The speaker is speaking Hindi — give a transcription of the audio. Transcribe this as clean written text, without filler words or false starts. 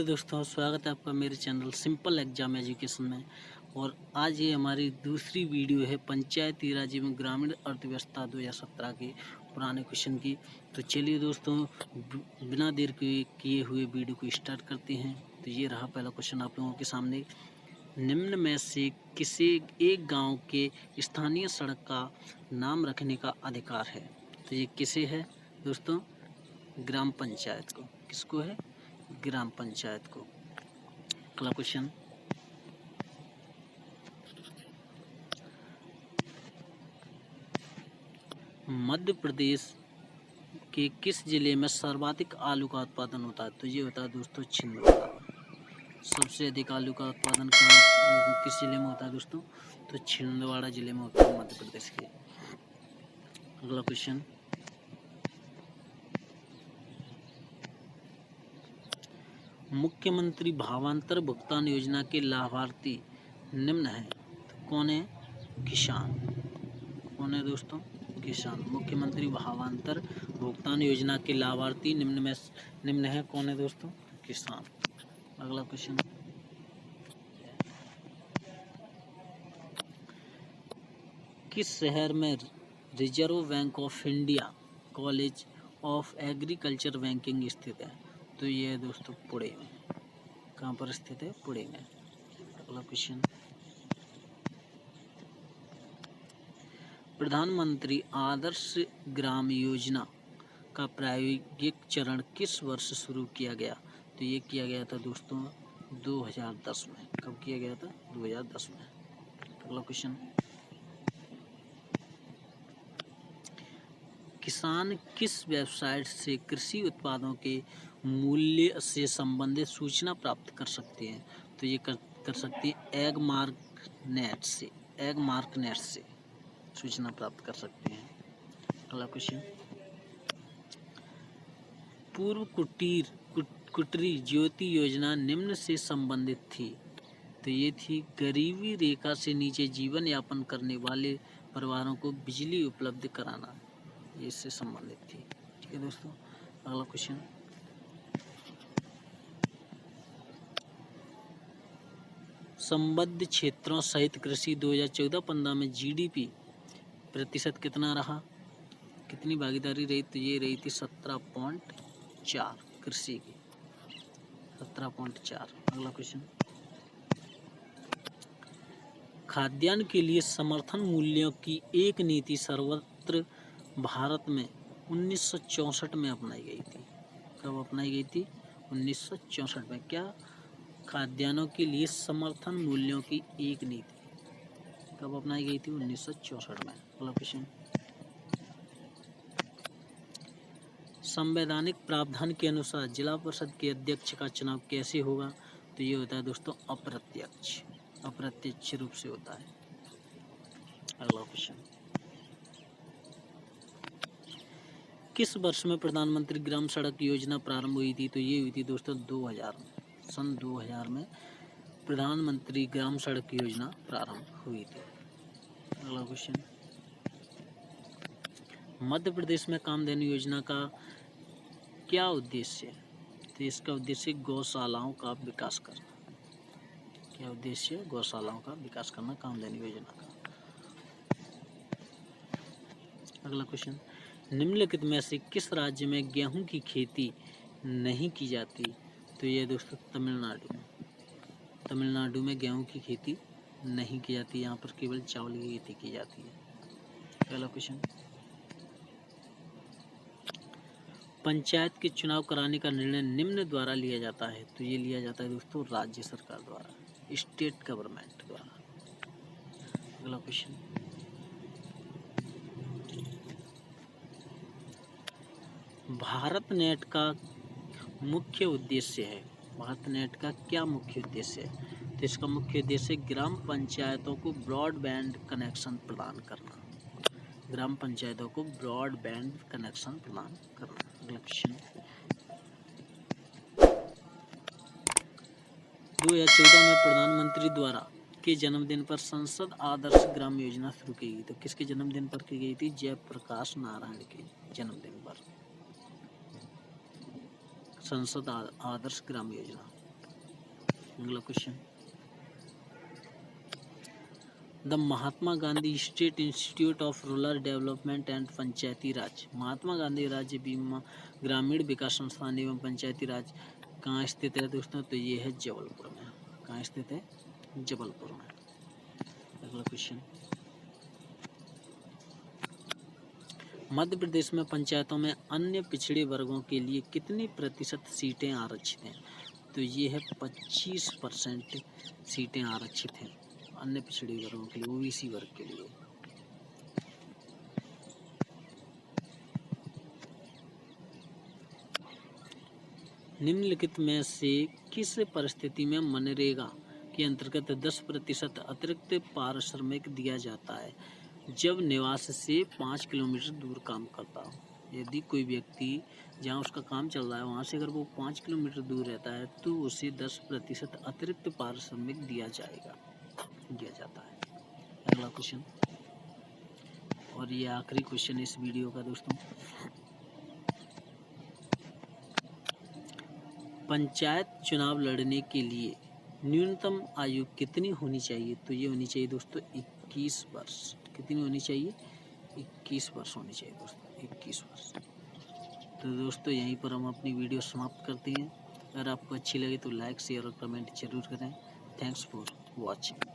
हेलो दोस्तों, स्वागत है आपका मेरे चैनल सिंपल एग्जाम एजुकेशन में। और आज ये हमारी दूसरी वीडियो है पंचायती राज एवं ग्रामीण अर्थव्यवस्था 2017 के पुराने क्वेश्चन की। तो चलिए दोस्तों, बिना देर के किए हुए वीडियो को स्टार्ट करते हैं। तो ये रहा पहला क्वेश्चन आप लोगों के सामने। निम्न में से किसे एक गाँव के स्थानीय सड़क का नाम रखने का अधिकार है? तो ये किसे है दोस्तों? ग्राम पंचायत को। किसको है? ग्राम पंचायत को। अगला क्वेश्चन, मध्य प्रदेश के किस जिले में सर्वाधिक आलू का उत्पादन होता है? तो ये होता है दोस्तों छिंदवाड़ा। सबसे अधिक आलू का उत्पादन कहाँ किस जिले में होता है दोस्तों? तो छिंदवाड़ा जिले में होता है, मध्य प्रदेश के। अगला क्वेश्चन, मुख्यमंत्री भावांतर भुगतान योजना के लाभार्थी निम्न हैं। तो कौन है? किसान। कौन है दोस्तों? किसान। मुख्यमंत्री भावांतर भुगतान योजना के लाभार्थी निम्न है। कौन है दोस्तों? किसान। अगला क्वेश्चन, किस शहर में reserve bank of India college of agriculture banking स्थित है? तो ये है दोस्तों पुणे में। कहाँ पर स्थित है? पुणे में। अगला क्वेश्चन, प्रधानमंत्री आदर्श ग्राम योजना का प्रायोगिक चरण किस वर्ष शुरू किया गया? तो ये किया गया था दोस्तों 2010 में। कब किया गया था? 2010 में। अगला क्वेश्चन, किसान किस वेबसाइट से कृषि उत्पादों के मूल्य से संबंधित सूचना प्राप्त कर सकते हैं? तो ये कर सकते हैं एगमार्कनेट से। एगमार्कनेट से सूचना प्राप्त कर सकते हैं। अगला क्वेश्चन, पूर्व कुटीर ज्योति योजना निम्न से संबंधित थी। तो ये थी गरीबी रेखा से नीचे जीवन यापन करने वाले परिवारों को बिजली उपलब्ध कराना। ये इससे संबंधित थी। ठीक है दोस्तों। अगला क्वेश्चन, संबद्ध क्षेत्रों सहित कृषि 2014-15 में जीडीपी प्रतिशत कितना रहा? कितनी भागीदारी रही? तो ये रही थी 17.4 कृषि की। 17.4। अगला क्वेश्चन, खाद्यान्न के लिए समर्थन मूल्यों की एक नीति सर्वत्र भारत में 1964 में अपनाई गई थी। कब अपनाई गई थी? 1964 में। क्या? खाद्यान्नों के लिए समर्थन मूल्यों की एक नीति कब अपनाई गई थी? 1964 में। अगला क्वेश्चन, संवैधानिक प्रावधान के अनुसार जिला परिषद के अध्यक्ष का चुनाव कैसे होगा? तो ये होता है दोस्तों अप्रत्यक्ष रूप से होता है। अगला क्वेश्चन, किस वर्ष में प्रधानमंत्री ग्राम सड़क योजना प्रारंभ हुई थी? तो ये हुई थी दोस्तों 2000 में। सन 2000 में प्रधानमंत्री ग्राम सड़क योजना प्रारंभ हुई थी। अगला क्वेश्चन, मध्य प्रदेश में कामधेनु योजना का क्या उद्देश्य है? तो इसका उद्देश्य गौशालाओं का विकास करना। क्या उद्देश्य है? गौशालाओं का विकास करना कामधेनु योजना का। अगला क्वेश्चन, निम्नलिखित में से किस राज्य में गेहूं की खेती नहीं की जाती? तो ये दोस्तों तमिलनाडु में। तमिलनाडु में गेहूं की खेती नहीं की जाती। यहाँ पर केवल चावल की खेती की जाती है। अगला क्वेश्चन, पंचायत के चुनाव कराने का निर्णय निम्न द्वारा लिया जाता है। तो ये लिया जाता है दोस्तों राज्य सरकार द्वारा, स्टेट गवर्नमेंट द्वारा। अगला क्वेश्चन, भारत नेट का मुख्य उद्देश्य है। भारत नेट का क्या मुख्य उद्देश्य है? तो इसका मुख्य उद्देश्य ग्राम पंचायतों को ब्रॉडबैंड कनेक्शन प्रदान करना। ग्राम पंचायतों को ब्रॉडबैंड कनेक्शन प्रदान करना। अगला क्वेश्चन, 2014 में प्रधानमंत्री द्वारा के जन्मदिन पर संसद आदर्श ग्राम योजना शुरू की गई। तो किसके जन्मदिन पर की गई थी? जयप्रकाश नारायण के जन्मदिन पर संसद आदर्श ग्राम योजना अगला question, the Mahatma Gandhi state institute of rural development and Panchayati Raj, Mahatma Gandhi राज्य बीमा ग्रामीण विकास संस्थान एवं पंचायती राज कहाँ स्थित है दोस्तों? तो ये है जबलपुर में। कहाँ स्थित है? जबलपुर में। अगला क्वेश्चन, मध्य प्रदेश में पंचायतों में अन्य पिछड़े वर्गों के लिए कितनी प्रतिशत सीटें आरक्षित हैं? तो ये है 25% सीटें आरक्षित हैं अन्य पिछड़े वर्गों के लिए, ओबीसी वर्ग के लिए। निम्नलिखित में से किस परिस्थिति में मनरेगा के अंतर्गत 10% अतिरिक्त पारिश्रमिक दिया जाता है? जब निवास से 5 किलोमीटर दूर काम करता हो। यदि कोई व्यक्ति जहाँ उसका काम चल रहा है वहाँ से अगर वो 5 किलोमीटर दूर रहता है तो उसे 10% अतिरिक्त पारिश्रमिक दिया जाता है। अगला क्वेश्चन, और ये आखिरी क्वेश्चन इस वीडियो का दोस्तों, पंचायत चुनाव लड़ने के लिए न्यूनतम आयु कितनी होनी चाहिए? तो ये होनी चाहिए दोस्तों 21 वर्ष। कितनी होनी चाहिए? 21 वर्ष होनी चाहिए दोस्तों, 21 वर्ष। तो दोस्तों यहीं पर हम अपनी वीडियो समाप्त करते हैं। अगर आपको अच्छी लगे तो लाइक, शेयर और कमेंट जरूर करें। Thanks for watching.